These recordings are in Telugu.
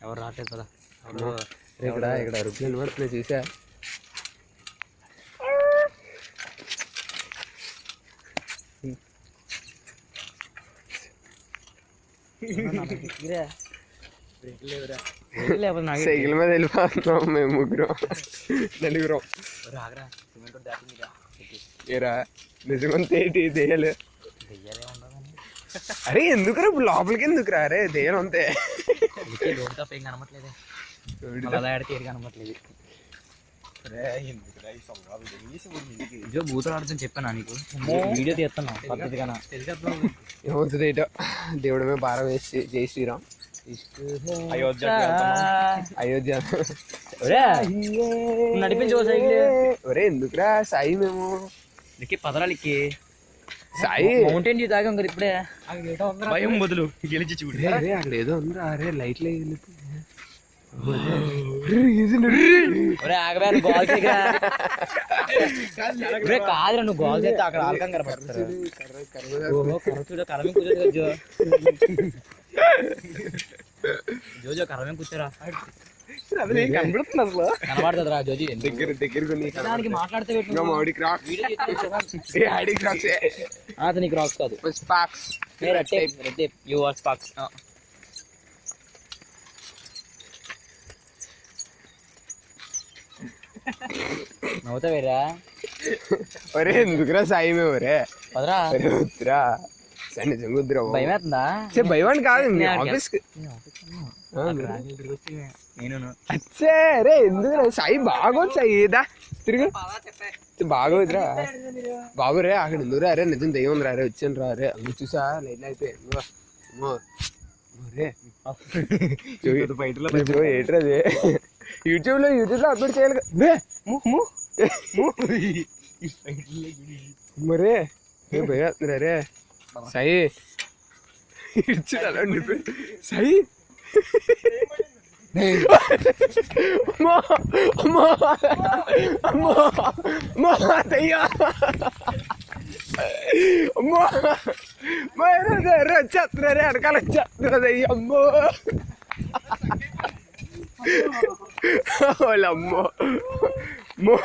ఎవరు రావట్లేదు కదా ఇక్కడ ఇక్కడ అరుపులు పడుతున్నాయి చూసా. సైకిల్ మీద వెళ్ళిపోతున్నాం మేము ముగ్గురం నలుగురం. ఏరా నిజంగా ఏంటి దెయ్యాలు? అరే ఎందుకురా ఇప్పుడు లోపలికి ఎందుకురా? అరే దెయ్యం అంతే కనమట్లేదు. బూతులు ఆడుతుంది చెప్పాను నీకు, వీడియో తీస్తున్నా పద్ధతిగా. ఏమవుతుంది ఏంటో దేవుడి మీద భారం వేసి జై శ్రీరామ్. అయోధ్య నడిపించు సైకిల్. ఒరే ఎందుకురా సాయి మేము పదరాలికి సాయి మౌంటైన్ డ్యూ తాగాం కదా ఇప్పుడే. భయం బదులు గెలిచి చూడు. అక్కడ ఏదో ఉందా? అరే లైట్లు కాదురా, నువ్వు గోల్ చేస్తే అక్కడ ఆల్కం కనపడతారు. కరమే కూర్చోదు జోజో, కరమే కూర్చోరా. కనబడుతుంది అసలు కనబడుతుంది రా జోజీ. దగ్గర మాట్లాడితే అతని క్రాక్స్ కాదు, స్పార్క్స్. You are sparks. నవ్వుతావేరా? ఒరే ఎందుకురా సాయి మేము? ఒరే పదరా వద్దురా నిజంగా వద్దురా. భయం వేస్తుందా? భయమని కాదు, ఆఫీస్ అచ్చే. రే ఎందుకురా సాయి? బాగోదు సాయి, ఏదా తిరిగి బాగోదురా బాబు. రే అక్కడ ఎందుకురా? అరే నిజం దెయ్యం ఉంది రా. రే వచ్చాను రా. రే అందుకు చూసా లైట్ అయిపోయి రే ఏంటది? యూట్యూబ్ లో అప్లోడ్ చేయాలి మరే. భయరా రే సాయి ఇచ్చాడు అలా ఉండిపోయి. సాయి అమ్మో అమ్మో అమ్మో అమ్మో దయ్యా అమ్మో వచ్చేస్తున్నా రే వెనకాల వచ్చేస్తున్నా దయ్యా. అమ్మో వాళ్ళమ్మో అమ్మో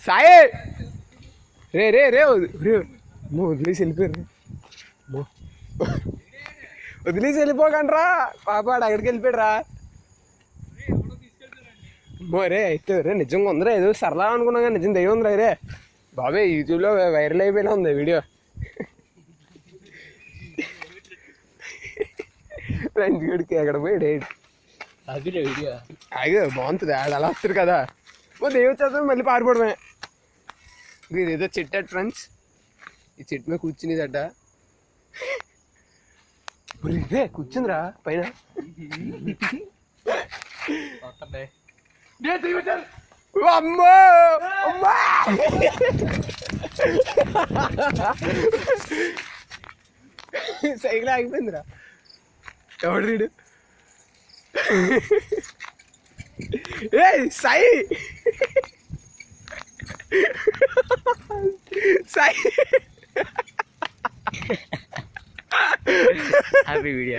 సాయి రే రే రే రే వదిలేసి వెళ్ళిపోయారు. వదిలేసి వెళ్ళిపోకండి రా పాపాడు అక్కడికి వెళ్ళిపోయాడు రా. అమ్మో రే అయితే రే నిజంగా ఉందిరా. ఏదో సరదా అనుకున్నాం కానీ నిజం దయ్యం ఉందిరా. రే బాబాయ్ యూట్యూబ్లో వైరల్ అయిపోయినా ఉంది వీడియో. రంజిగడికి ఎక్కడ పోయాడు వీడియో అయ్యో బాగుంటుంది. ఆడు అలా వస్తారు కదా. దెయ్యం వచ్చేస్తాం మళ్ళీ పారిపోవడమే. ఇదేదో చెట్టు అట్ ఫ్రెండ్స్, ఈ చెట్టు మీద కూర్చునిదట. కూర్చుందిరా పైన. అమ్మో అమ్మా సైకిల్ ఆగిపోయిందిరా. ఎవడు రీడు? ఏ సాయి సాయి హ్యాపీ వీడియో.